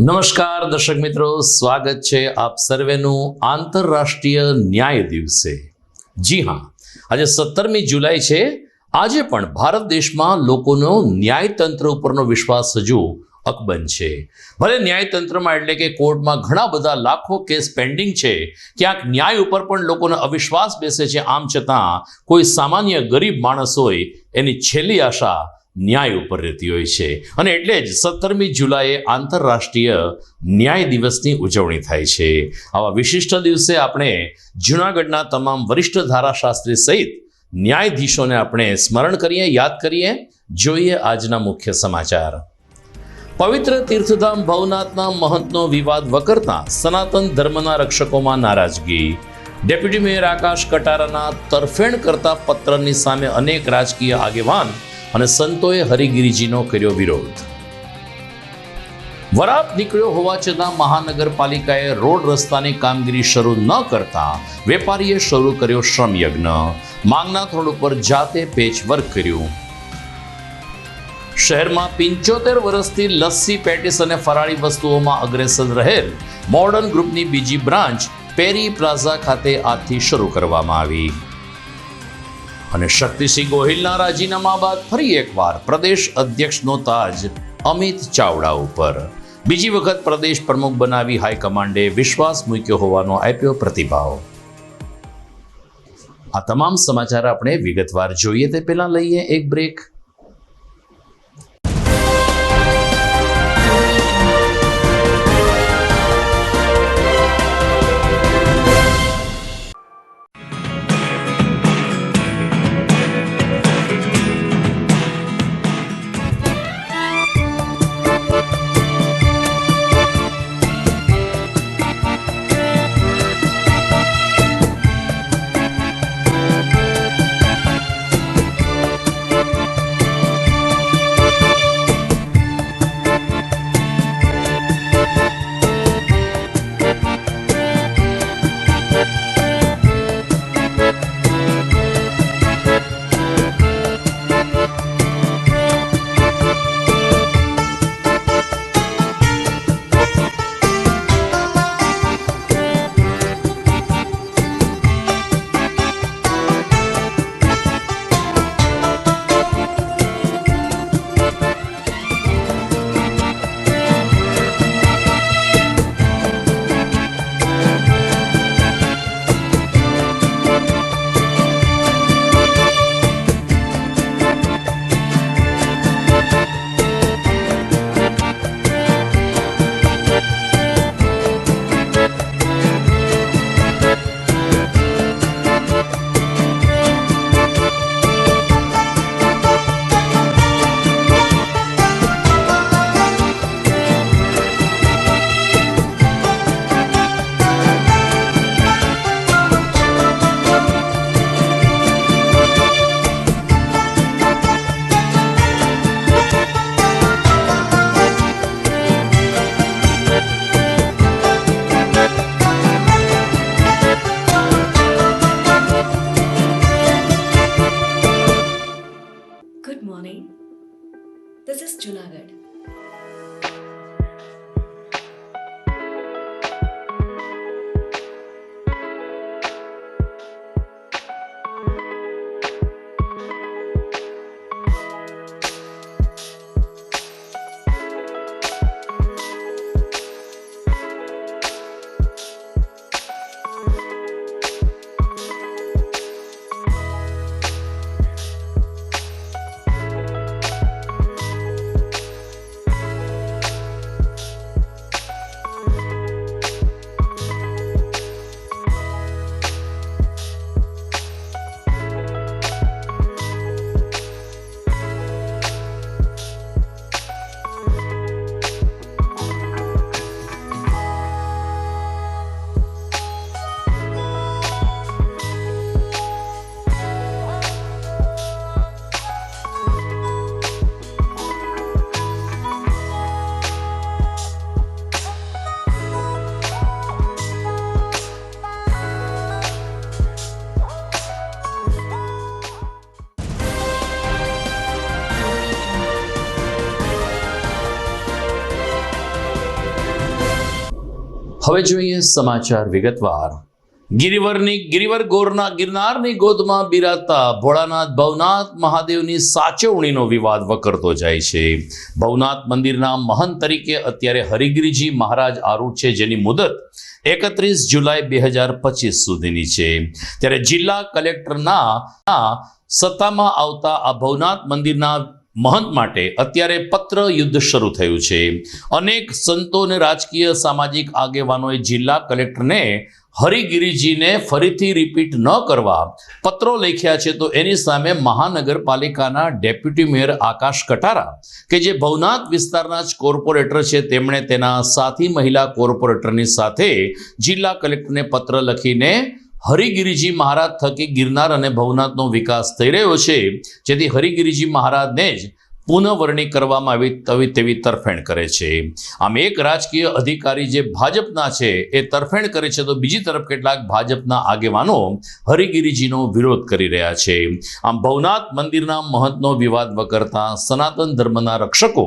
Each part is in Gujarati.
નમસ્કાર દર્શક મિત્રો, સ્વાગત છે આપ સર્વેનું આંતરરાષ્ટ્રીય ન્યાય દિવસે. જી હા, આજે 17મી જુલાઈ છે. આજે પણ ભારત દેશમાં લોકોનો ન્યાયતંત્ર ઉપરનો વિશ્વાસ હજુ અકબંધ છે. ભલે ન્યાયતંત્રમાં એટલે કે કોર્ટમાં ઘણા બધા લાખો કેસ પેન્ડિંગ છે, ક્યાંક ન્યાય ઉપર પણ લોકોનો અવિશ્વાસ બેસે છે. આમ છતાં કોઈ સામાન્ય ગરીબ માણસ હોય એની છેલ્લી આશા ન્યાય ઉપર રહેતી હોય છે, અને એટલે જ 17મી જુલાઈએ આંતરરાષ્ટ્રીય ન્યાય દિવસની ઉજવણી થાય છે. આવા વિશિષ્ટ દિવસે આપણે જૂનાગઢના તમામ વરિષ્ઠ ધારાશાસ્ત્રી સહિત ન્યાયાધીશોને આપણે સ્મરણ કરીએ, યાદ કરીએ. જોઈએ આજના મુખ્ય સમાચાર. પવિત્ર તીર્થધામ ભવનાથના મહંતનો વિવાદ વકરતા સનાતન ધર્મના રક્ષકોમાં નારાજગી. ડેપ્યુટી મેયર આકાશ કટારાના તરફેણ કરતા પત્રની સામે અનેક રાજકીય આગેવાન અને સંતોએ હરિગીરીજીનો કર્યો વિરોધ. વરાપ નીકળ્યો હોવા છતાં મહાનગરપાલિકાએ રોડ રસ્તાની કામગીરી શરૂ ન કરતા વેપારીએ શરૂ કર્યો શ્રમયજ્ઞ. માંગનાથ રોડ ઉપર જાતે પેચવર્ક કર્યું. શહેરમાં 75 વર્ષથી લસ્સી, પેટીસ અને ફરાળી વસ્તુઓમાં અગ્રેસર રહેલ મોડર્ન ગ્રુપની બીજી બ્રાન્ચ પેરી પ્લાઝા ખાતે આજથી શરૂ કરવામાં આવી. અને શક્તિસિંહ ગોહિલના રાજીનામા બાદ ફરી એકવાર પ્રદેશ અધ્યક્ષનો તાજ અમિત ચાવડા ઉપર. બીજી વખત પ્રદેશ પ્રમુખ બનાવી હાઈકમાન્ડે વિશ્વાસ મૂક્યો હોવાનો આપ્યો પ્રતિભાવ. આ તમામ સમાચાર આપણે વિગતવાર જોઈએ તે પહેલા લઈએ એક break. Good morning. This is Junagadh. હવે જોઈએ સમાચાર વિગતવાર. ગિરનારની ગોદમાં બિરાજતા ભોળાનાથ ભવનાથ મહાદેવની સાચવણીનો વિવાદ વકરતો જાય છે. ભવનાથ મંદિરના મહંત તરીકે અત્યારે હરિગીરીજી મહારાજ આરૂઢ છે, જેની મુદત 31 જુલાઈ 2025 સુધીની છે. ત્યારે જિલ્લા કલેક્ટરના સત્તામાં આવતા આ ભવનાથ મંદિરના મહંત માટે અત્યારે પત્ર યુદ્ધ શરૂ થયું છે. અનેક સંતો અને રાજકીય સામાજિક આગેવાનોએ જિલ્લા કલેક્ટરને હરિગીરીજીને ફરીથી રિપીટ ન કરવા પત્રો લખ્યા છે. તો એની સામે મહાનગરપાલિકાના ડેપ્યુટી મેયર આકાશ કટારા, કે જે ભવનાથ વિસ્તારના જ કોર્પોરેટર છે, તેમણે તેના સાથી મહિલા કોર્પોરેટરની સાથે જિલ્લા કલેક્ટરને પત્ર લખીને હરિગીરીજી મહારાજ થકી ગિરનાર અને ભવનાથનો વિકાસ થઈ રહ્યો છે, જેથી હરિગીરીજી મહારાજને જ પુનઃવરણી કરવામાં આવી તેવી તરફેણ કરે છે. આમ એક રાજકીય અધિકારી જે ભાજપના છે એ તરફેણ કરે છે, તો બીજી તરફ કેટલાક ભાજપના આગેવાનો હરિગીરીજીનો વિરોધ કરી રહ્યા છે. આમ ભવનાથ મંદિરના મહંતનો વિવાદ વકરતા સનાતન ધર્મના રક્ષકો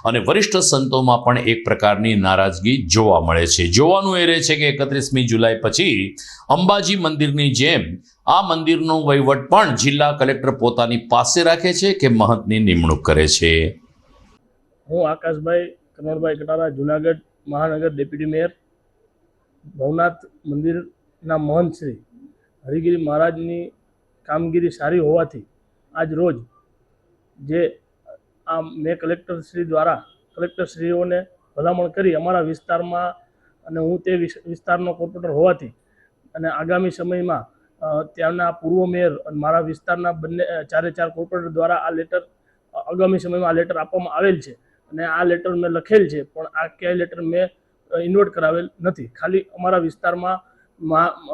અને વરિષ્ઠ સંતોમાં પણ એક પ્રકારની નારાજગી જોવા મળે છે. જોવાનું એ રહે છે કે 31મી જુલાઈ પછી અંબાજી મંદિરની જેમ આ મંદિરનો વહીવટ પણ જિલ્લા કલેક્ટર પોતાની પાસે રાખે છે કે મહંતની નિમણૂક કરે છે. હું આકાશભાઈ કનોરભાઈ કટારા, જુનાગઢ મહાનગર ડેપ્યુટી મેયર. ભવનાથ મંદિરના મહંત શ્રી હરિગીરી મહારાજની કામગીરી સારી હોવાથી આજ રોજ જે આ મેં કલેક્ટરશ્રી દ્વારા કલેક્ટરશ્રીઓને ભલામણ કરી અમારા વિસ્તારમાં, અને હું તે વિસ્તારનો કોર્પોરેટર હોવાથી અને આગામી સમયમાં ત્યાંના પૂર્વ મેયર અને મારા વિસ્તારના બંને 4 કોર્પોરેટર દ્વારા આ લેટર આગામી સમયમાં આ લેટર આપવામાં આવેલ છે. અને આ લેટર મેં લખેલ છે, પણ આ ક્યાંય લેટર મેં ઇન્વર્ટ કરાવેલ નથી. ખાલી અમારા વિસ્તારમાં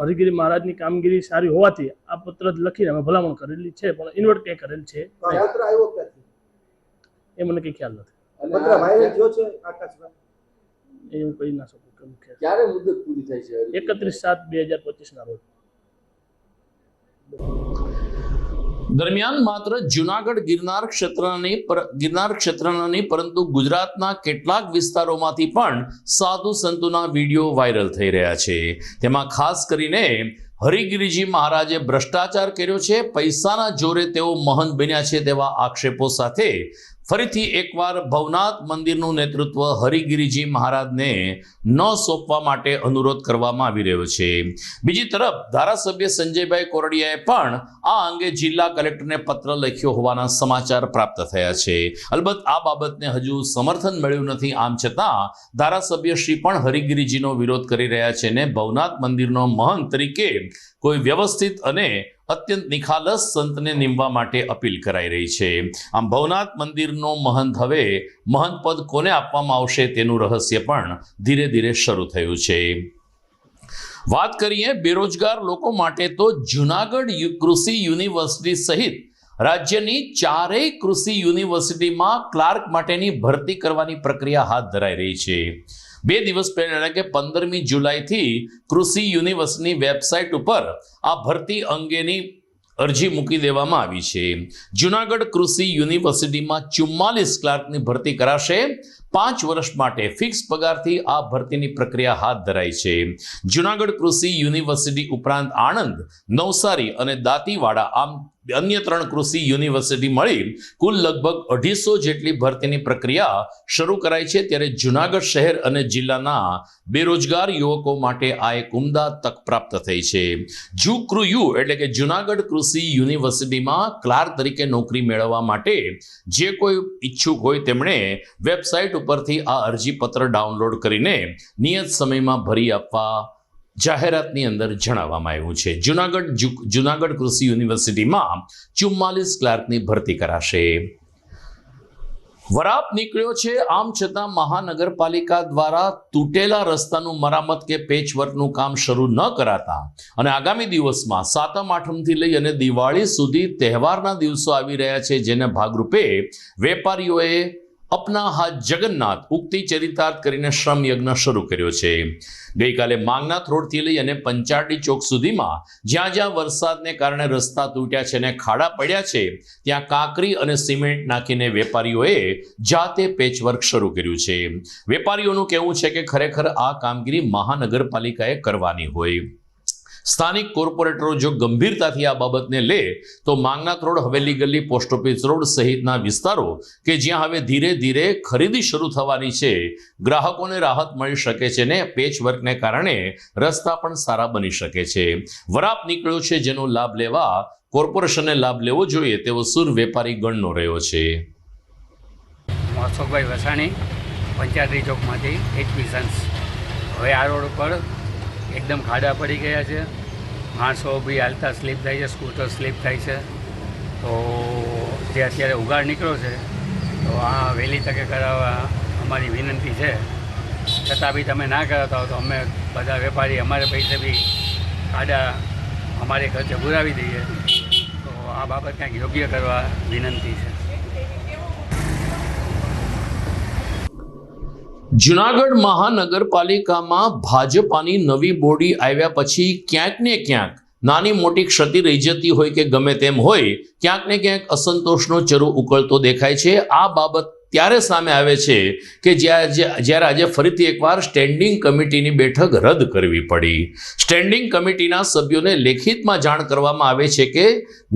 હરિગીરી મહારાજની કામગીરી સારી હોવાથી આ પત્ર જ લખીને અમે ભલામણ કરેલી છે, પણ ઇન્વર્ટ ક્યાંય કરેલ છે એ મને કંઈ ખ્યાલ નથી. એ હું કહી ના શકું. ક્યારે મુદત પૂરી થાય છે? 31/7/2025 ના રોજ. દરમિયાન માત્ર જુનાગઢ ગિરનાર ક્ષેત્રના નહીં, પરંતુ ગુજરાતના કેટલાક વિસ્તારોમાંથી પણ સાધુ સંતોના વિડીયો વાયરલ થઈ રહ્યા છે. તેમાં ખાસ કરીને હરિગીરીજી મહારાજે ભ્રષ્ટાચાર કર્યો છે, પૈસાના જોરે તેઓ મહંત બન્યા છે તેવા આક્ષેપો સાથે ફરીથી એકવાર ભવનાથ મંદિરનું નેતૃત્વ હરિગીરીજી મહારાજને ન સોંપવા માટે અનુરોધ કરવામાં આવી રહ્યો છે. બીજી તરફ ધારાસભ્ય સંજયભાઈ કોરડિયાએ પણ આ અંગે જિલ્લા કલેક્ટરને પત્ર લખ્યો હોવાના સમાચાર પ્રાપ્ત થયા છે. અલબત્ત આ બાબતને હજુ સમર્થન મળ્યું નથી. આમ છતાં ધારાસભ્યશ્રી પણ હરિગીરીજીનો વિરોધ કરી રહ્યા છે ને ભવનાથ મંદિરનો મહંત તરીકે કોઈ વ્યવસ્થિત અને અત્યંત નિખાલસ સંતને નીમવા માટે અપીલ કરાઈ રહી છે. આમ ભવનાથ મંદિરનો મહંત હવે મહંત પદ કોને આપવામાં આવશે તેનું રહસ્ય પણ ધીરે ધીરે શરૂ થયું છે. વાત કરીએ બેરોજગાર લોકો માટે, તો જુનાગઢ કૃષિ યુનિવર્સિટી સહિત રાજ્યની 4 કૃષિ યુનિવર્સિટીમાં ક્લાર્ક માટેની ભરતી કરવાની પ્રક્રિયા હાથ ધરાઈ રહી છે. 2 દિવસ પહેલા એટલે કે 15મી જુલાઈથી કૃષિ યુનિવર્સિટીની વેબસાઇટ ઉપર આ ભરતી અંગેની અરજી મૂકી દેવામાં આવી છે. જુનાગઢ કૃષિ યુનિવર્સિટીમાં 44 ક્લાર્કની ભરતી કરાશે. 5 વર્ષ માટે ફિક્સ પગારથી આ ભરતીની પ્રક્રિયા હાથ ધરાઈ છે. જુનાગઢ કૃષિ યુનિવર્સિટી ઉપરાંત આણંદ, નવસારી અને દાંતીવાડા આમ અન્ય 3 કૃષિ યુનિવર્સિટી મળી કુલ લગભગ 250 જેટલી ભરતીની પ્રક્રિયા શરૂ કરાઈ છે. ત્યારે જુનાગઢ શહેર અને જિલ્લાના બેરોજગાર યુવકો માટે આ એક ઉમદા તક પ્રાપ્ત થઈ છે. જુકૃયુ એટલે કે જુનાગઢ કૃષિ યુનિવર્સિટીમાં ક્લાર્ક તરીકે નોકરી મેળવવા માટે જે કોઈ ઈચ્છુક હોય તેમણે વેબસાઇટ ઉપરથી આ અરજીપત્ર ડાઉનલોડ કરીને નિયત સમયમાં ભરી આપવા જાહેરાતની અંદર જણાવવામાં આવ્યું છે. જુનાગઢ કૃષિ યુનિવર્સિટીમાં 44 ક્લાર્કની ભરતી કરાશે. વરાપ નીકળ્યો છે, આમ છતાં મહાનગરપાલિકા દ્વારા તૂટેલા રસ્તાનું મરામત કે પેચવર્કનું કામ શરૂ ન કરાતા અને આગામી દિવસમાં 7મ 8મથી લઈ અને દિવાળી સુધી તહેવારના દિવસો આવી રહ્યા છે, જેના ભાગરૂપે વેપારીઓએ અપના હાથ જગન્નાથ ઉક્તિ ચરિતાર્થ કરીને શ્રમ યજ્ઞ શરૂ કર્યો છે. ગઈકાલે માંગનાથ રોડથી લઈ અને પંચારડી ચોક સુધીમાં જ્યાં જ્યાં વરસાદને કારણે રસ્તા તૂટ્યા છે અને ખાડા પડ્યા છે ત્યાં કાંકરી અને સિમેન્ટ નાખીને વેપારીઓએ જાતે પેચવર્ક શરૂ કર્યું છે. વેપારીઓનું કહેવું છે કે ખરેખર આ કામગીરી મહાનગરપાલિકાએ કરવાની હોય. સ્થાનિક કોર્પોરેટરો જો ગંભીરતાથી આ બાબતને લે તો માંગનાથ રોડ, હવેલી ગલી, પોસ્ટ ઓફિસ રોડ સહિતના વિસ્તારો કે જ્યાં હવે ધીરે ધીરે ખરીદી શરૂ થવાની છે, ગ્રાહકોને રાહત મળી શકે છે ને પેચવર્કને કારણે રસ્તા પણ સારા બની શકે છે. વરાપ નીકળ્યો છે જેનો લાભ લેવા કોર્પોરેશનને લાભ લેવો જોઈએ તેવો સુર વેપારી ગણનો રહ્યો છે. અશોકભાઈ વસાણી, પંચાયતી ચોકમાંથી HP સન્સ. હવે આ રોડ ઉપર એકદમ ખાડા પડી ગયા છે, માણસો બી હાલતા સ્લીપ થાય છે, સ્કૂટર સ્લીપ થાય છે. તો જે અત્યારે ઉઘાડ નીકળ્યો છે તો આ વહેલી તકે કરાવવા અમારી વિનંતી છે. છતાં બી તમે ના કરાવતા હો તો અમે બધા વેપારી અમારે પૈસે બી ખાડા અમારે ખર્ચે પુરાવી દઈએ. તો આ બાબત કંઈક યોગ્ય કરવા વિનંતી છે. જુનાગઢ મહાનગરપાલિકામાં ભાજપાની નવી બોડી આવ્યા પછી ક્યાંક ને ક્યાંક નાની મોટી ક્ષતિ રહી જતી હોય કે ગમે તેમ હોય, ક્યાંક ને ક્યાંક અસંતોષનો ચરો ઉકળતો દેખાય છે. આ બાબત ત્યારે સામે આવે છે કે જ્યારે આજે ફરીથી એકવાર સ્ટેન્ડિંગ કમિટીની બેઠક રદ કરવી પડી. સ્ટેન્ડિંગ કમિટીના સભ્યોને લેખિતમાં જાણ કરવામાં આવે છે કે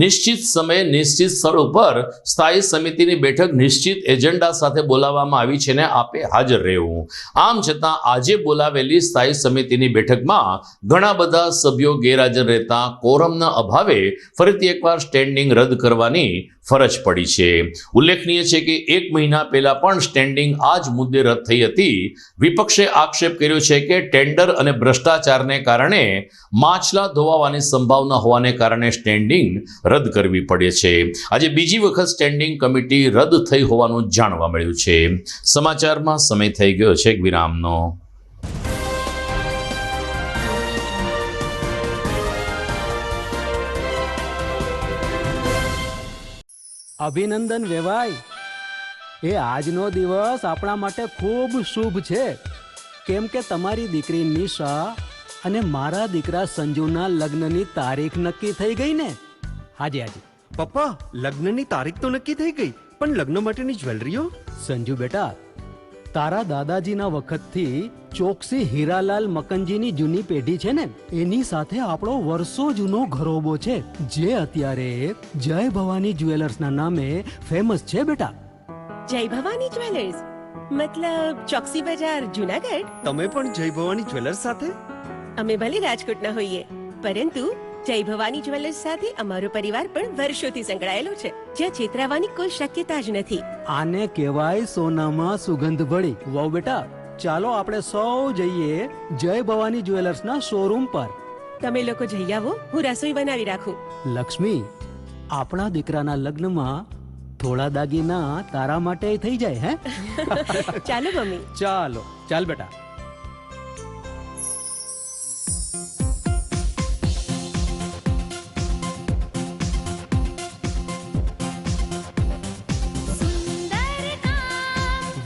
નિશ્ચિત સમયે નિશ્ચિત સ્થળ ઉપર સ્થાયી સમિતિની બેઠક નિશ્ચિત એજન્ડા સાથે બોલાવવામાં આવી છે ને આપે હાજર રહેવું. આમ છતાં આજે બોલાવેલી સ્થાયી સમિતિની બેઠકમાં ઘણા બધા સભ્યો ગેરહાજર રહેતા કોરમના અભાવે ફરીથી એકવાર સ્ટેન્ડિંગ રદ કરવાની ફરજ પડી છે. ઉલ્લેખનીય છે કે 1 મહિના પહેલા પણ સ્ટેન્ડિંગ આ જ મુદ્દે રદ થઈ હતી. વિપક્ષે આક્ષેપ કર્યો છે કે ટેન્ડર અને ભ્રષ્ટાચારને કારણે માછલા ધોવાવાની સંભાવના હોવાને કારણે સ્ટેન્ડિંગ રદ કરવી પડે છે. આજે બીજી વખત સ્ટેન્ડિંગ કમિટી રદ થઈ હોવાનું જાણવા મળ્યું છે. સમાચારમાં સમય થઈ ગયો છે એક વિરામનો. અભિનંદન વેવાય, એ આજનો દિવસ આપણા માટે ખૂબ શુભ છે, કેમ કે તમારી દીકરી નિશા અને મારા દીકરા સંજુના લગ્નની તારીખ નક્કી થઈ ગઈ ને. હાજી હાજી પપ્પા, લગ્નની તારીખ તો નક્કી થઈ ગઈ, પણ લગ્ન માટેની જ્વેલરીઓ? સંજુ બેટા, તારા દાદાજીના વખતથી ચોકસી હીરાલાલ મકનજીની જૂની પેઢી છે ને, એની સાથે આપણો વર્ષો જૂનો ઘરોબો છે, જે અત્યારે જય ભવાની જ્વેલર્સના નામે ફેમસ છે બેટા. જય ભવાની જ્વેલર્સ મતલબ ચોકસી બજાર, જુનાગઢ? તમે પણ જય ભવાની જ્વેલર્સ સાથે? અમે ભલે રાજકોટના હોઈએ, પરંતુ જય ભવાની જ્વેલર્સ સાથે અમારો પરિવાર પણ વર્ષોથી સંકળાયેલો છે, જ્યાં છેતરાવાની કોઈ શક્યતા જ નથી. આને કહેવાય સોનામાં સુગંધ ભળી. વાવ બેટા, ચાલો આપણે સૌ જઈએ જય ભવાની જ્વેલર્સના શોરૂમ પર. તમે લોકો જઈ આવો, હું રસોઈ બનાવી રાખું. લક્ષ્મી, આપણા દીકરાના લગ્નમાં થોડા દાગીના તારા માટે થઈ જાય. હે ચાલો મમ્મી. ચાલો ચાલ બેટા.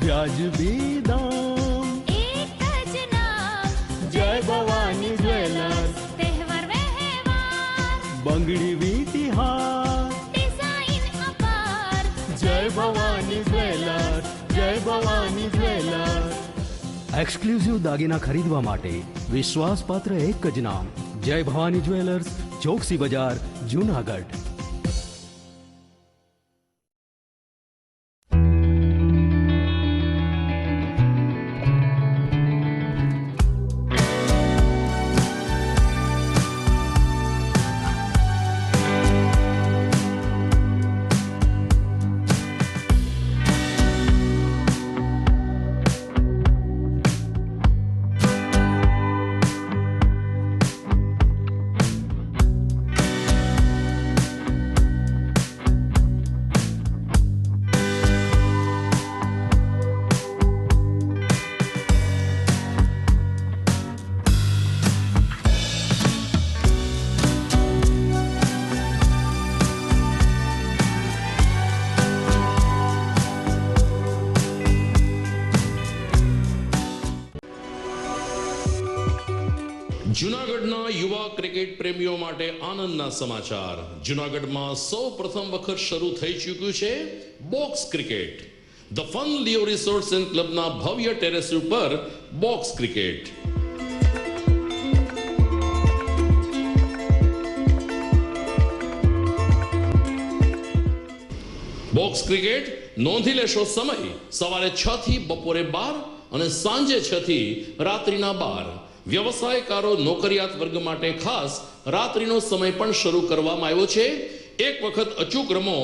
વ્યાજબી દામ, એક જ નામ, જય ભવાની જ્વેલર્સ. તહેવાર વ્યવહાર, બંગડી વીટી હાર, ડિઝાઇન અપાર, જય ભવાની જ્વેલર્સ, જય ભવાની જ્વેલર્સ. એક્સક્લુઝિવ દાગીના ખરીદવા માટે વિશ્વાસપાત્ર એક જ નામ, જય ભવાની જ્વેલર્સ, ચોકસી બજાર, જુનાગઢ. જૂનાગઢના યુવા ક્રિકેટ પ્રેમીઓ માટે આનંદના સમાચાર. જૂનાગઢમાં સૌ પ્રથમ વખત શરૂ થઈ ચૂક્યું છે box cricket. The fun Leo resorts and ક્લબના ભવ્ય ટેરેસ ઉપર બોક્સ ક્રિકેટ. બોક્સ ક્રિકેટ નોંધી લેશો સમય સવારે 6 થી બપોરે 12 અને સાંજે 6 થી રાત્રિના 12. વ્યવસાયકારો નોકરિયાત વર્ગ માટે ખાસ રાત્રિનો સમય પણ શરૂ કરવામાં આવ્યો છે. એક વખત અચૂક રમો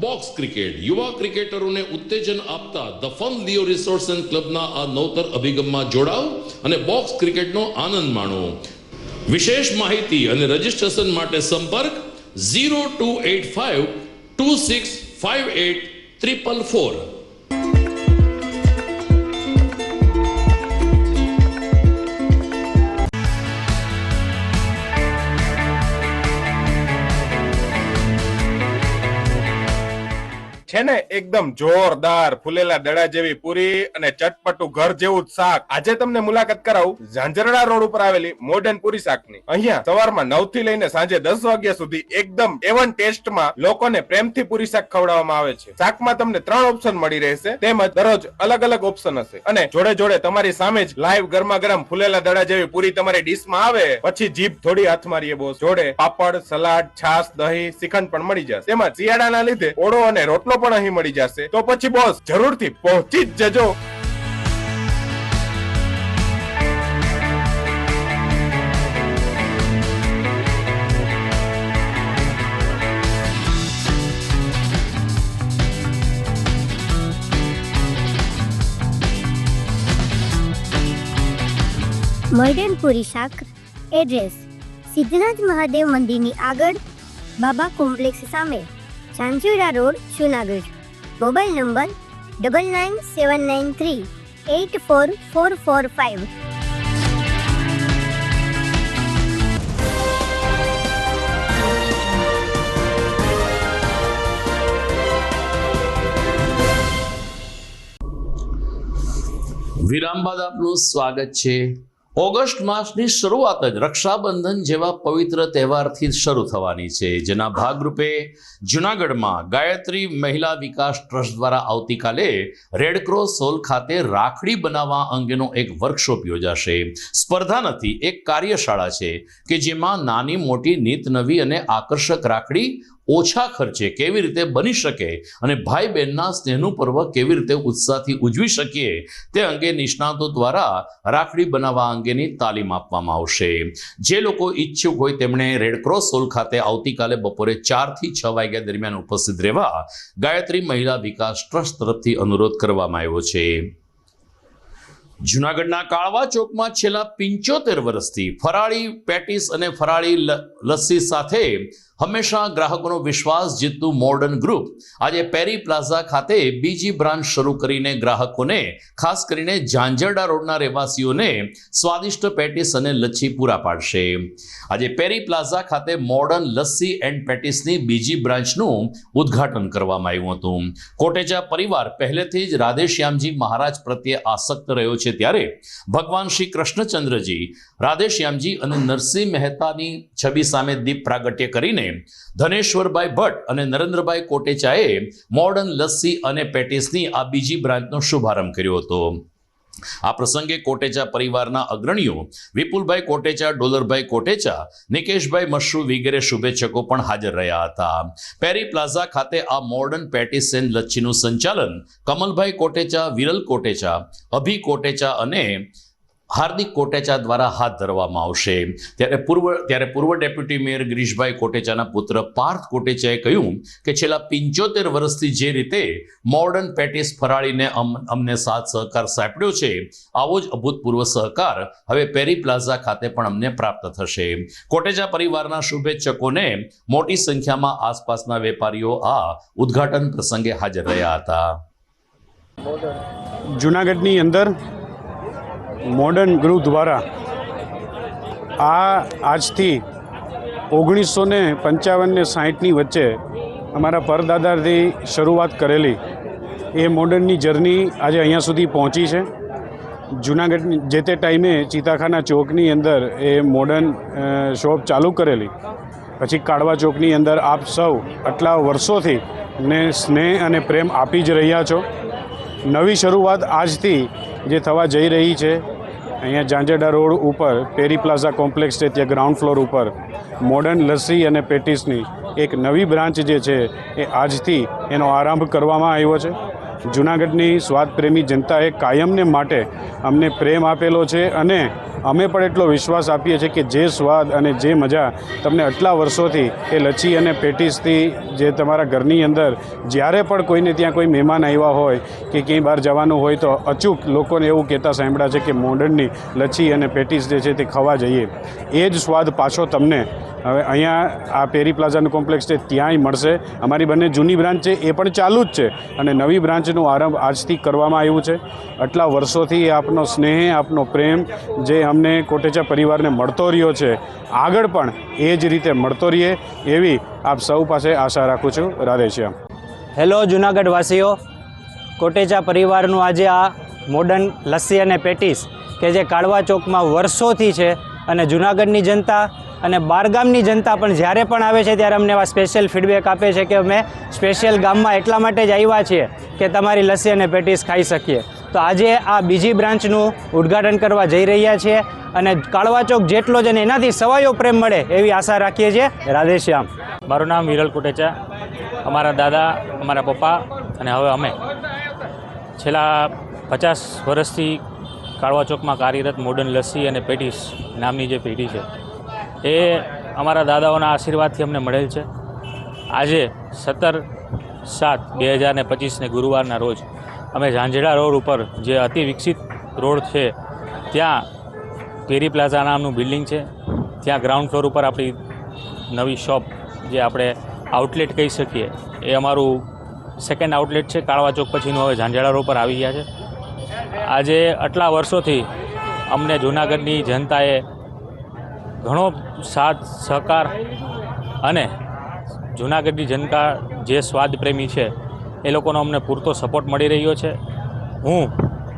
બોક્સ ક્રિકેટ. યુવા ક્રિકેટરોને ઉત્તેજન આપતા the fun Leo resorts and ક્લબના આ નવતર અભિગમમાં જોડાઓ અને બોક્સ ક્રિકેટનો આનંદ માણો. વિશેષ માહિતી અને રજીસ્ટ્રેશન માટે સંપર્ક 0285 2658 444. છે ને એકદમ જોરદાર ફૂલેલા દડા જેવી પૂરી અને ચટપટું ઘર જેવું જ શાક. આજે તમને મુલાકાત કરાવું ઝાંઝરડા રોડ ઉપર આવેલી મોડર્ન પૂરી શાકની. અહીંયા સવારમાં 9 થી લઈને સાંજે 10 વાગ્યા સુધી એકદમ એવન ટેસ્ટમાં લોકોને પ્રેમથી પૂરી શાક ખવડાવવામાં આવે છે. શાકમાં તમને 3 ઓપ્શન મળી રહેશે, તેમજ દરરોજ અલગ અલગ ઓપ્શન હશે અને જોડે જોડે તમારી સામે જ લાઈવ ગરમા ગરમ ફૂલેલા દડા જેવી પૂરી તમારી ડીશમાં આવે પછી જીભ થોડી હાથ મારીએ બોસ. જોડે પાપડ, સલાડ, છાશ, દહીં, શ્રીખંડ પણ મળી જશે. તેમજ શિયાળાના લીધે ઓળો અને રોટલો પણ અહીં મળી જશે. તો પછી બોસ જરૂરથી પહોંચી જ જજો. મોડર્ન પૂરી શાક. એડ્રેસ સિદ્ધનાથ મહાદેવ મંદિરની આગળ, બાબા કોમ્પ્લેક્સ સામે, Zanzarda road, Junagadh. Mobile number 9979384445. વિરામ બાદ આપનું સ્વાગત છે. ઓગસ્ટ માસની શરૂઆત જ રક્ષાબંધન જેવા પવિત્ર તહેવારથી શરૂ થવાની છે, જેના ભાગરૂપે જૂનાગઢમાં ગાયત્રી મહિલા વિકાસ ટ્રસ્ટ દ્વારા આવતીકાલે રેડક્રોસ હોલ ખાતે રાખડી બનાવવા અંગેનો એક વર્કશોપ યોજાશે. સ્પર્ધા નથી, એક કાર્યશાળા છે કે જેમાં નાની મોટી નીત નવી અને આકર્ષક રાખડી ઓછા ખર્ચે કેવી રીતે બની શકે અને ભાઈ બહેનના સ્નેહનું પર્વ કેવી રીતે ઉત્સાહથી ઉજવી શકીએ તે અંગે નિષ્ણાતો દ્વારા રાખડી બનાવવા અંગેની તાલીમ આપવામાં આવશે. જે લોકો ઈચ્છુક હોય તેમણે રેડક્રોસ હોલ ખાતે આવતીકાલે બપોરે 4 થી 6 વાગ્યા દરમિયાન ઉપસ્થિત રહેવા ગાયત્રી મહિલા વિકાસ ટ્રસ્ટ તરફથી અનુરોધ કરવામાં આવ્યો છે. જૂનાગઢના કાળવા ચોકમાં છેલ્લા 75 વર્ષથી ફરાળી પેટીસ અને ફરાળી લસ્સી સાથે હંમેશા ગ્રાહકોનો વિશ્વાસ જીતતું મોડર્ન ગ્રુપ આજે પેરી પ્લાઝા ખાતે બીજી બ્રાન્ચ શરૂ કરીને ગ્રાહકોને, ખાસ કરીને ઝાંઝરડા રોડના રહેવાસીઓને સ્વાદિષ્ટ પેટીસ અને લચ્છી પૂરા પાડશે. આજે પેરી પ્લાઝા ખાતે મોડર્ન લસ્સી એન્ડ પેટીસની બીજી બ્રાન્ચનું ઉદ્ઘાટન કરવામાં આવ્યું હતું. કોટેચા પરિવાર પહેલેથી જ રાધેશ્યામજી મહારાજ પ્રત્યે આસક્ત રહ્યો છે, ત્યારે ભગવાન શ્રી કૃષ્ણચંદ્રજી, રાધેશ્યામજી અને નરસિંહ મહેતાની છબી સામે દીપ પ્રાગટ્ય કરીને ધનેશ્વરભાઈ ભટ્ટ અને નરેન્દ્રભાઈ કોટેચાએ મોડર્ન લસ્સી અને પેટીસની આ બીજી બ્રાન્ચનો શુભારંભ કર્યો હતો. આ પ્રસંગે કોટેચા પરિવારના અગ્રણીઓ વિપુલભાઈ કોટેચા, ડોલરભાઈ કોટેચા, નિકેશભાઈ મશરૂ વગેરે શુભેચ્છકો પણ હાજર રહ્યા હતા. પેરી પ્લાઝા ખાતે આ મોડર્ન પેટીસ એન્ડ લચ્છીનું સંચાલન કમલભાઈ કોટેચા, વિરલ કોટેચા, અભી કોટેચા અને હાર્દિક કોટેચા દ્વારા હાથ ધરવામાં આવશે. ત્યારે પૂર્વ ડેપ્યુટી મેયર ગિરીશભાઈ કોટેચાના પુત્ર પાર્થ કોટેચાએ કહ્યું કે છેલ્લા 75 વર્ષથી જે રીતે મોડર્ન પેટીસ ફરાળીને અમને સાથ સહકાર સાંપડ્યો છે, આવો જ અભૂતપૂર્વ સહકાર હવે પેરી પ્લાઝા ખાતે પણ અમને પ્રાપ્ત થશે. કોટેચા પરિવારના શુભેચ્છકોને મોટી સંખ્યામાં આસપાસના વેપારીઓ આ ઉદ્ઘાટન પ્રસંગે હાજર રહ્યા હતા. જૂનાગઢની અંદર મોડર્ન ગ્રુપ દ્વારા આજથી 1955 ને 60ની વચ્ચે અમારા પરદાદાથી શરૂઆત કરેલી એ મોડર્નની જર્ની આજે અહીંયા સુધી પહોંચી છે. જુનાગઢની જે તે ટાઈમે ચિતાખાના ચોકની અંદર એ મોડર્ન શોપ ચાલુ કરેલી, પછી કાળવા ચોકની અંદર આપ સૌ આટલા વર્ષોથી ને સ્નેહ અને પ્રેમ આપી જ રહ્યા છો. નવી શરૂઆત આજથી જે થવા જઈ રહી છે, અહીંયા ઝાંઝરડા રોડ ઉપર પેરી પ્લાઝા કોમ્પ્લેક્સ છે, ત્યાં ગ્રાઉન્ડ ફ્લોર ઉપર મોડર્ન લસ્સી અને પેટીસની એક નવી બ્રાન્ચ જે છે એ આજથી એનો આરંભ કરવામાં આવ્યો છે. જૂનાગઢની સ્વાદપ્રેમી જનતાએ કાયમને માટે અમને પ્રેમ આપેલો છે અને અમે પણ એટલો વિશ્વાસ આપીએ છીએ કે જે સ્વાદ અને જે મજા તમને આટલા વર્ષોથી એ લચ્છી અને પેટીસથી જે તમારા ઘરની અંદર જ્યારે પણ કોઈને ત્યાં કોઈ મહેમાન આવ્યા હોય કે ક્યાંય બહાર જવાનું હોય તો અચૂક લોકોને એવું કહેતા સાંભળ્યા છે કે મોડર્નની લચ્છી અને પેટીસ જે છે તે ખાવા જઈએ. એ જ સ્વાદ પાછો તમને હવે અહીંયા આ પેરી પ્લાઝાનું કોમ્પ્લેક્સ છે ત્યાંય મળશે. અમારી બંને જૂની બ્રાન્ચ છે એ પણ ચાલુ જ છે અને નવી બ્રાન્ચનો આરંભ આજથી કરવામાં આવ્યું છે. આટલા વર્ષોથી આપનો સ્નેહ, આપનો પ્રેમ જે અમને કોટેચા પરિવારને મળતો રહ્યો છે, આગળ પણ એ જ રીતે મળતો રહે એવી આપ સૌ પાસે આશા રાખું છું. રાધે શ્યામ. હેલો જૂનાગઢ વાસીઓ, કોટેચા પરિવારનું આજે આ મોડર્ન લસ્સી અને પેટીસ કે જે કાળવા ચોકમાં વર્ષોથી છે અને જૂનાગઢની જનતા અને બહારગામની જનતા પણ જ્યારે પણ આવે છે ત્યારે અમને એવા સ્પેશિયલ ફીડબેક આપે છે કે અમે સ્પેશિયલ ગામમાં એટલા માટે જ આવ્યા છીએ કે તમારી લસ્સી અને પેટીસ ખાઈ શકીએ. તો આજે આ બીજી બ્રાન્ચનું ઉદ્ઘાટન કરવા જઈ રહ્યા છીએ અને કાળવા ચોક જેટલો જ અને એનાથી સવાયો પ્રેમ મળે એવી આશા રાખીએ છીએ. રાધે શ્યામ. મારું નામ વિરલ કોટેચા. અમારા દાદા, અમારા પપ્પા અને હવે અમે છેલ્લા 50 વર્ષથી કાળવા ચોકમાં કાર્યરત મોડર્ન લસ્સી અને પેટીસ નામની જે પેઢી છે એ અમારા દાદાઓના આશીર્વાદથી અમને મળેલ છે. આજે 17/7/2025 ગુરુવારના રોજ અમે ઝાંઝરડા રોડ ઉપર જે અતિ વિકસિત રોડ છે ત્યાં પેરી પ્લાઝા નામનું બિલ્ડિંગ છે, ત્યાં ગ્રાઉન્ડ ફ્લોર ઉપર આપણી નવી શોપ જે આપણે આઉટલેટ કહી શકીએ એ અમારું સેકન્ડ આઉટલેટ છે. કાળવા ચોક પછીનું હવે ઝાંઝરડા રોડ પર આવી ગયા છે. આજે આટલા વર્ષોથી અમને જૂનાગઢની જનતાએ ઘણો સાથ સહકાર અને જૂનાગઢની જનતા જે સ્વાદપ્રેમી છે એ લોકોનો અમને પૂરતો સપોર્ટ મળી રહ્યો છે. હું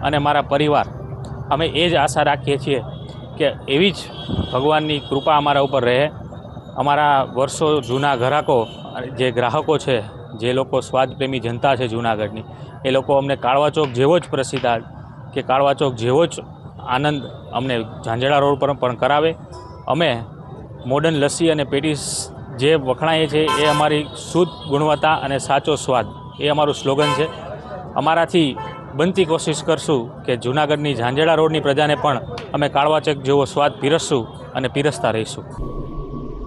અને મારા પરિવાર અમે એ જ આશા રાખીએ છીએ કે એવી જ ભગવાનની કૃપા અમારા ઉપર રહે. અમારા વર્ષો જૂના ગ્રાહકો છે, જે લોકો સ્વાદપ્રેમી જનતા છે જૂનાગઢની, એ લોકો અમને કાળવા ચોક જેવો જ પ્રસિદ્ધ કે કાળવા ચોક જેવો જ આનંદ અમને ઝાંઝરડા રોડ પર પણ કરાવે. અમે મોડર્ન લસ્સી અને પેટીસ જે વખણાઈએ છીએ એ અમારી શુદ્ધ ગુણવત્તા અને સાચો સ્વાદ એ અમારું સ્લોગન છે. અમારાથી બનતી કોશિશ કરશું કે જૂનાગઢની ઝાંઝરડા રોડની પ્રજાને પણ અમે કાળવા ચોક જેવો સ્વાદ પીરસશું અને પીરસતા રહીશું.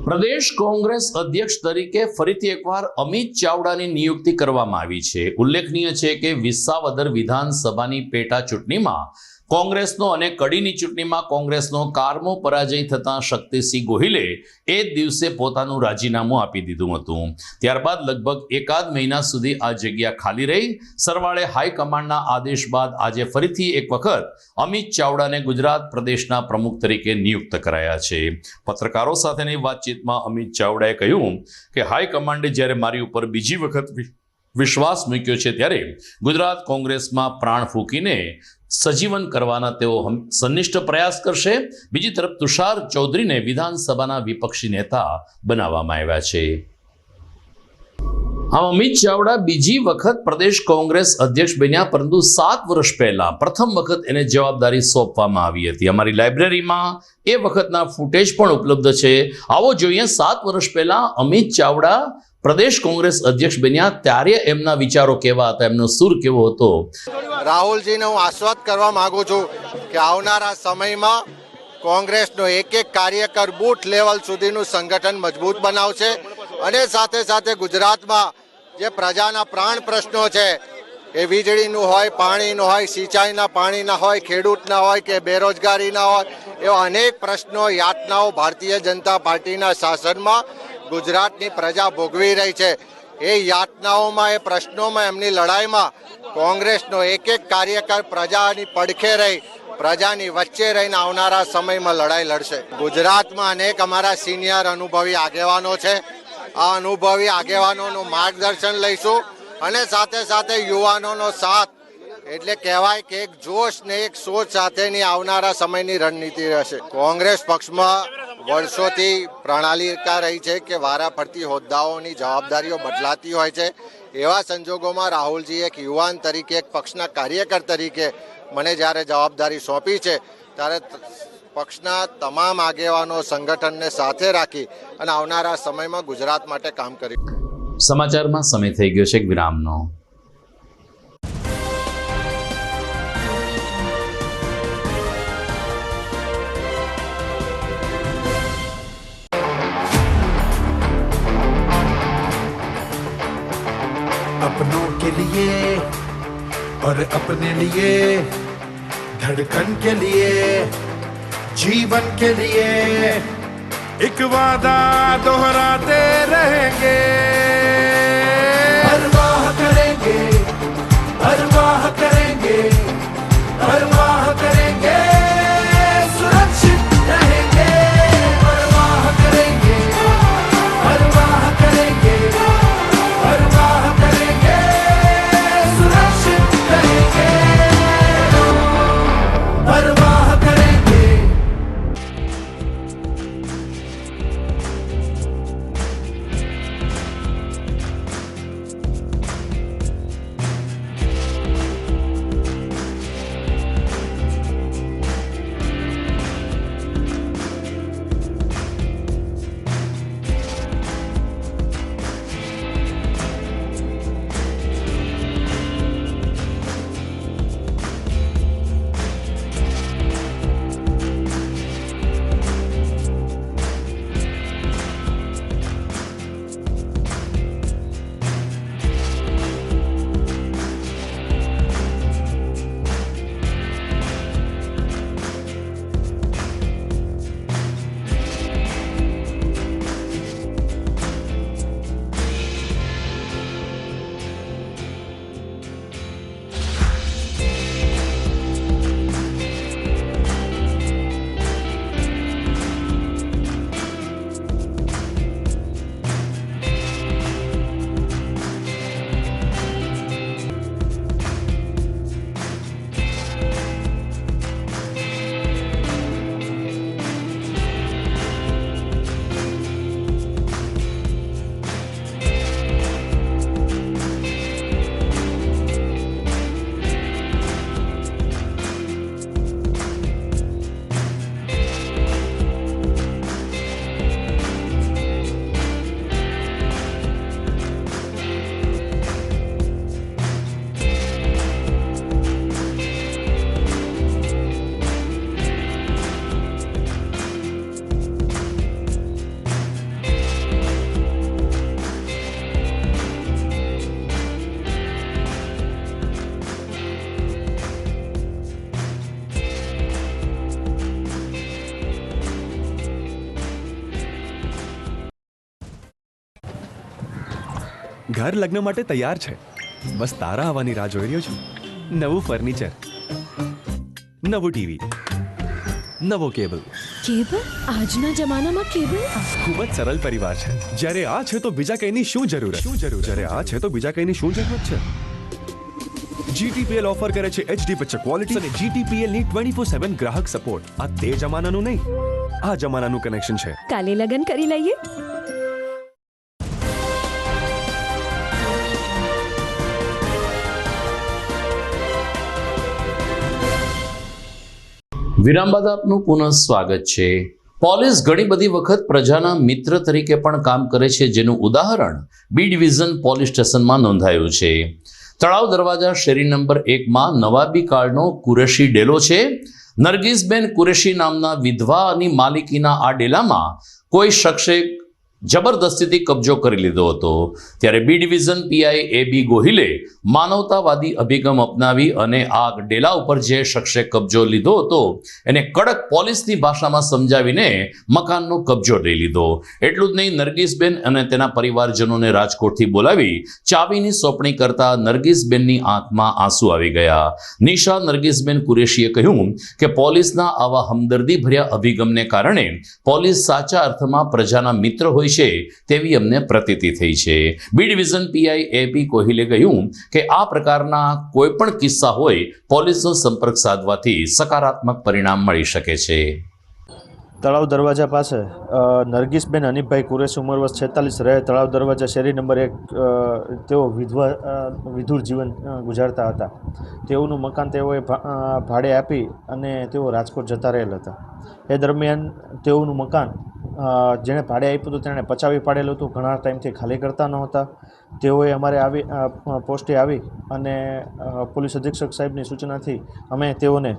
પ્રદેશ કોંગ્રેસ અધ્યક્ષ તરીકે ફરીથી એકવાર અમિત ચાવડાની નિયુક્તિ કરવામાં આવી છે. ઉલ્લેખનીય છે કે વિસાવદર વિધાનસભાની પેટા ચૂંટણીમાં કોંગ્રેસનો અને કડીની ચૂંટણીમાં કોંગ્રેસનો કારમો પરાજય થતાં શક્તિસિંહ ગોહિલે એ જ દિવસે પોતાનું રાજીનામું આપી દીધું હતું. ત્યારબાદ લગભગ એકાદ મહિના સુધી આ જગ્યા ખાલી રહી. સરવાળે હાઈકમાન્ડના આદેશ બાદ આજે ફરીથી એક વખત અમિત ચાવડાને ગુજરાત પ્રદેશના પ્રમુખ તરીકે નિયુક્ત કરાયા છે. પત્રકારો સાથેની વાતચીતમાં અમિત ચાવડાએ કહ્યું કે હાઈકમાન્ડે જ્યારે મારી ઉપર બીજી વખત વિશ્વાસ મૂક્યો છે ત્યારે ગુજરાત કોંગ્રેસમાં પ્રાણ ફૂંકીને સજીવન કરવાના તેઓ સંનિષ્ઠ પ્રયાસ કરશે. બીજી તરફ તુષાર ચૌધરીને વિધાનસભાના વિપક્ષી નેતા બનાવવામાં આવ્યા છે. અમિત ચાવડા બીજી વખત પ્રદેશ કોંગ્રેસ અધ્યક્ષ બન્યા, પરંતુ 7 વર્ષ પહેલા પ્રથમ વખત એને જવાબદારી સોંપવામાં આવી હતી. અમારી લાઇબ્રેરીમાં એ વખતના ફૂટેજ પણ ઉપલબ્ધ છે. આવો જોઈએ 7 વર્ષ પહેલા અમિત ચાવડા પ્રદેશ કોંગ્રેસ અધ્યક્ષ બન્યા ત્યારે એમના વિચારો કેવા હતા, એમનો સુર કેવો હતો. રાહુલજીને હું આશ્વસ્ત કરવા માંગુ છું કે આવનારા સમયમાં કોંગ્રેસનો એક કાર્યકર બૂથ લેવલ સુધીનું સંગઠન મજબૂત બનાવશે અને સાથે સાથે ગુજરાતમાં જે પ્રજાના પ્રાણ પ્રશ્નો છે એ વીજળીનું હોય, પાણીનું હોય, સિંચાઈના પાણીના હોય, ખેડૂતના હોય કે બેરોજગારીના હોય, એવા અનેક પ્રશ્નો, યાતનાઓ ભારતીય જનતા પાર્ટીના શાસનમાં ગુજરાતની પ્રજા ભોગવી રહી છે. એ યાતનાઓમાં, એ પ્રશ્નોમાં, એમની લડાઈમાં કોંગ્રેસનો એક કાર્યકર પ્રજાની પડખે રહી, પ્રજાની વચ્ચે રહીને આવનારા સમયમાં લડાઈ લડશે. ગુજરાતમાં અનેક અમારા સિનિયર અનુભવી આગેવાનો છે. આ અનુભવી આગેવાનોનું માર્ગદર્શન લઈશું અને સાથે સાથે યુવાનોનો સાથ એટલે કહેવાય કે એક જોશ ને એક સોચ સાથેની આવનારા સમયની રણનીતિ રહેશે. કોંગ્રેસ પક્ષમાં વર્ષોથી પ્રણાલિકા રહી છે કે વારા ફરતી હોદ્દાઓની જવાબદારીઓ બદલાતી હોય છે. એવા સંજોગોમાં રાહુલજી એક યુવાન તરીકે, એક પક્ષના કાર્યકર તરીકે મને જ્યારે જવાબદારી સોંપી છે ત્યારે પક્ષના તમામ આગેવાનો સંગઠનને સાથે રાખી અને આવનારા સમયમાં ગુજરાત માટે કામ કરી. સમાચારમાં સમય થઈ ગયો છે એક વિરામનો. अपनों के लिए और अपने लिए, धड़कन के लिए, जीवन के लिए एक वादा दोहराते रहेंगे. परवाह करेंगे, परवाह करेंगे, परवाह करेंगे, सुरक्षित रहेंगे. परवाह करेंगे, परवाह करेंगे, परवाह करेंगे, सुरक्षित रहेंगे. परवाह करेंगे. ઘર લગ્ન માટે તૈયાર છે, બસ તારા આવવાની રાહ જોઈ રહ્યો છું. નવું ફર્નિચર, નવું ટીવી, નવો કેબલ. કેબલ? આજના જમાનામાં કેબલ? ખૂબ જ સરળ પરિવાર છે. જ્યારે આ છે તો બીજા કઈની શું જરૂરત? જ્યારે આ છે તો બીજા કઈની શું જરૂરત છે? GTPL ઓફર કરે છે HD પિક્ચર ક્વોલિટી અને GTPL ની 24/7 ગ્રાહક સપોર્ટ. આ તે જમાનાનું નહીં, આ જમાનાનું કનેક્શન છે. કાલે લગન કરી લઈએ. વિરામ બાદ આપનું પુનઃ સ્વાગત છે. પોલીસ ઘણી બધી વખત પ્રજાના મિત્ર તરીકે પણ કામ કરે છે, જેનું ઉદાહરણ બી ડિવિઝન પોલીસ સ્ટેશનમાં નોંધાયું છે. તળાવ દરવાજા શેરી નંબર 1માં નવાબી કાળનો કુરેશી ડેલો છે. નરગીસબેન કુરેશી નામના વિધવાની માલિકીના આ ડેલામાં કોઈ શખ્સે જબરદસ્તીથી કબજો કરી લીધો હતો. ત્યારે બી ડિવિઝન પીઆઈ AB ગોહિલે માનવતાવાદી અભિગમ અપનાવી અને આ ડેલા ઉપર જે શખ્સે કબજો લીધો હતો એને કડક પોલીસની ભાષામાં સમજાવીને મકાનનો કબજો લઈ લીધો. એટલું જ નહીં, નરગીસબેન અને તેના પરિવારજનોને રાજકોટથી બોલાવી ચાવીની સોંપણી કરતા નરગીસબેનની આંખમાં આંસુ આવી ગયા. નિશા નરગીસબેન કુરેશીએ કહ્યું કે પોલીસના આવા હમદર્દી ભર્યા અભિગમને કારણે પોલીસ સાચા અર્થમાં પ્રજાના મિત્ર હોય હોય છે તેવી અમને પ્રતીતિ થઈ છે. બી ડિવિઝન પીઆઈ એપી કોહિલે કહ્યું કે આ પ્રકારના કોઈ પણ કિસ્સા હોય પોલીસનો સંપર્ક સાધવાથી સકારાત્મક પરિણામ મળી શકે છે. તળાવ દરવાજા પાસે નરગીસબેન હનીફભાઈ કુરેશી ઉંમર વર્ષ 46 રહે તળાવ દરવાજા શેરી નંબર 1. તેઓ વિધુર જીવન ગુજારતા હતા. તેઓનું મકાન તેઓએ ભાડે આપી અને તેઓ રાજકોટ જતા રહેલ હતા. એ દરમિયાન તેઓનું મકાન જેણે ભાડે આપ્યું હતું તેણે પચાવી પાડેલું હતું. ઘણા ટાઈમથી ખાલી કરતા નહોતા. તેઓએ અમારે પોસ્ટે આવી અને પોલીસ અધિક્ષક સાહેબની સૂચનાથી અમે તેઓને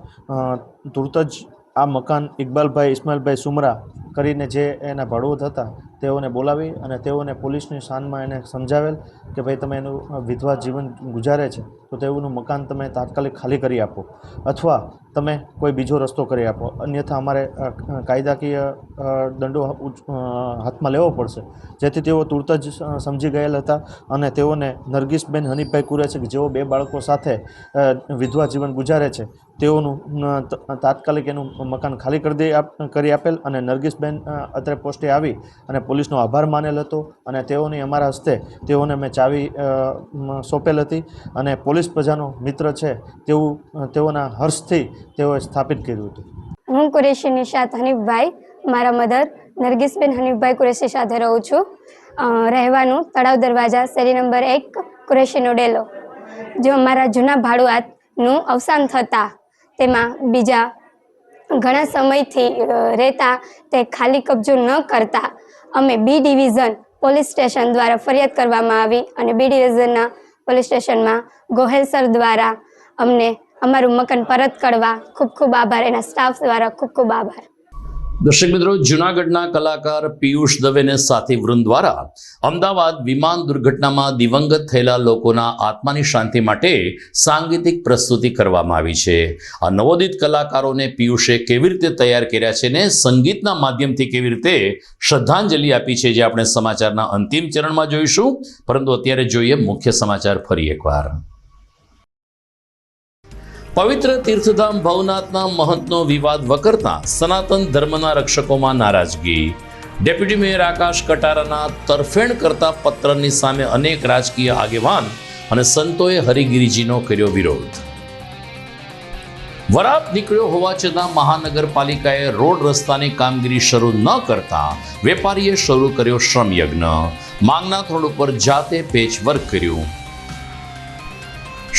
તુરત જ આ મકાન ઇકબાલભાઈ ઇસ્માઇલભાઈ સુમરા કરીને જે એના ભાડુત હતા તેઓને બોલાવી અને તેઓને પોલીસની શાનમાં એને સમજાવેલ કે ભાઈ તમે એનું વિધવા જીવન ગુજારે છે તો તેઓનું મકાન તમે તાત્કાલિક ખાલી કરી આપો અથવા તમે કોઈ બીજો રસ્તો કરી આપો, અન્યથા અમારે કાયદાકીય દંડો હાથમાં લેવો પડશે. જેથી તેઓ તુરત જ સમજી ગયેલ હતા અને તેઓને નરગીસબેન હનીફભાઈ કુરેશી જેઓ 2 બાળકો સાથે વિધવા જીવન ગુજારે છે તેઓનું તાત્કાલિક એનું મકાન ખાલી કરી આપેલ અને નરગીસબેન અત્યારે પોસ્ટે આવી અને પોલીસનો આભાર માનેલ હતો અને તેઓની અમારા હસ્તે તેઓને મેં ચાવી સોંપેલ હતી અને પોલીસ પ્રજાનો મિત્ર છે તેવું તેઓના હર્ષથી તેઓએ સ્થાપિત કર્યું હતું. હું કુરેશી નિશાત હનીફભાઈ, મારા મધર નરગીસબેન હનીફભાઈ કુરેશી સાથે રહું છું. રહેવાનું તળાવ દરવાજા શેરી નંબર 1 કુરેશીનો ડેલો. જો મારા જૂના ભાડુઆતનું અવસાન થતાં તેમાં બીજા ઘણા સમયથી રહેતા તે ખાલી કબજો ન કરતા અમે બી ડિવિઝન પોલીસ સ્ટેશન દ્વારા ફરિયાદ કરવામાં આવી અને બી ડિવિઝનના પોલીસ સ્ટેશનમાં ગોહેલ સર દ્વારા અમને અમારું મકાન પરત કરવા ખૂબ ખૂબ આભાર. એના સ્ટાફ દ્વારા ખૂબ ખૂબ આભાર. દર્શક મિત્રો, જૂનાગઢના કલાકાર પિયુષ દવે અને સાથી વૃંદ દ્વારા અમદાવાદ વિમાન દુર્ઘટનામાં દિવંગત થયેલા લોકોના આત્માની શાંતિ માટે સાંગીતિક પ્રસ્તુતિ કરવામાં આવી છે. આ નવોદિત કલાકારોને પિયુષે કેવી રીતે તૈયાર કર્યા છે ને સંગીતના માધ્યમથી કેવી રીતે શ્રદ્ધાંજલિ આપી છે, જે આપણે સમાચારના અંતિમ ચરણમાં જોઈશું. પરંતુ અત્યારે જોઈએ મુખ્ય સમાચાર ફરી એકવાર. પવિત્ર તીર્થધામ ભવનાથના મહંતનો વિવાદ વકરતા સનાતન ધર્મના રક્ષકોમાં નારાજગી. ડેપ્યુટી મેયર આકાશ કટારાના તરફેણ કરતા પત્રની સામે અનેક રાજકીય આગેવાન અને સંતોએ હરિગીરીજીનો કર્યો વિરોધ. વરાપ નીકળ્યો હોવા છતાં મહાનગરપાલિકાએ રોડ રસ્તાની કામગીરી શરૂ ન કરતા વેપારીએ શરૂ કર્યો શ્રમયજ્ઞ. માંગનાથ રોડ ઉપર જાતે પેચવર્ક કર્યું.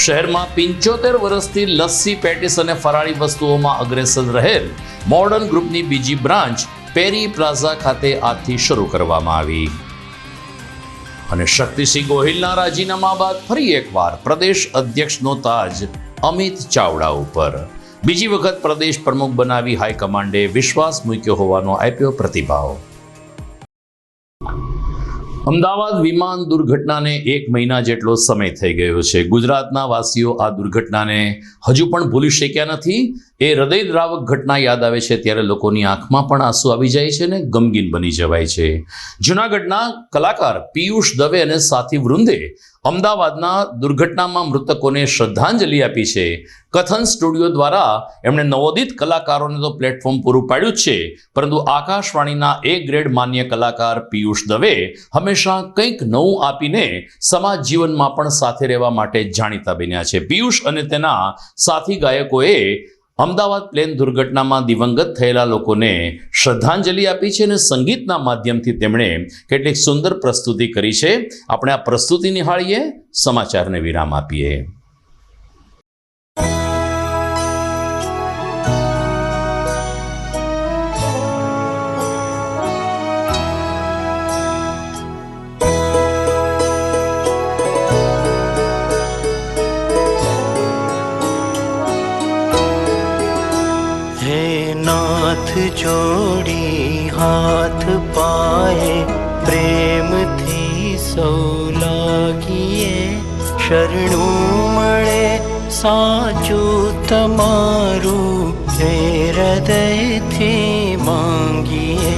શહેરમાં 75 વર્ષથી લસ્સી, પેટીસ અને ફરાળી વસ્તુઓમાં અગ્રેસર રહેલ મોડર્ન ગ્રુપની બીજી બ્રાન્ચ પેરી પ્લાઝા ખાતે આજથી શરૂ કરવામાં આવી. અને શક્તિસિંહ ગોહિલના રાજીનામા બાદ ફરી એકવાર પ્રદેશ અધ્યક્ષનો તાજ અમિત ચાવડા ઉપર. બીજી વખત પ્રદેશ પ્રમુખ બનાવી હાઈકમાન્ડે વિશ્વાસ મૂક્યો હોવાનો આપ્યો પ્રતિભાવ. અમદાવાદ વિમાન દુર્ઘટનાને 1 મહિના જેટલો સમય થઈ ગયો છે. ગુજરાતના વાસીઓ આ દુર્ઘટનાને હજુ પણ ભૂલી શક્યા નથી. એ હૃદયદ્રાવક ઘટના યાદ આવે છે ત્યારે લોકોની આંખમાં પણ આંસુ આવી જાય છે ને ગમગીન બની જવાય છે. જૂનાગઢના કલાકાર પિયુષ દવે અને સાથી વૃંદે અમદાવાદના દુર્ઘટનામાં મૃતકોને શ્રદ્ધાંજલિ આપી છે. કથન સ્ટુડિયો દ્વારા એમણે નવોદિત કલાકારોને તો પ્લેટફોર્મ પૂરું પાડ્યું જ છે, પરંતુ આકાશવાણીના A ગ્રેડ માન્ય કલાકાર પિયુષ દવે હંમેશા કંઈક નવું આપીને સમાજ જીવનમાં પણ સાથે રહેવા માટે જાણીતા બન્યા છે. પિયુષ અને તેના સાથી ગાયકોએ અમદાવાદ પ્લેન દુર્ઘટનામાં દિવંગત થયેલા લોકોને શ્રદ્ધાંજલિ આપી છે અને સંગીતના માધ્યમથી તેમણે કેટલીક સુંદર પ્રસ્તુતિ કરી છે. આપણે આ પ્રસ્તુતિ નિહાળીએ, સમાચારને વિરામ આપીએ. જોડી હાથ પાએ પ્રેમથી સૌ લાગીએ, શરણું મળે સાચું તમારું હૃદયથી માંગીએ.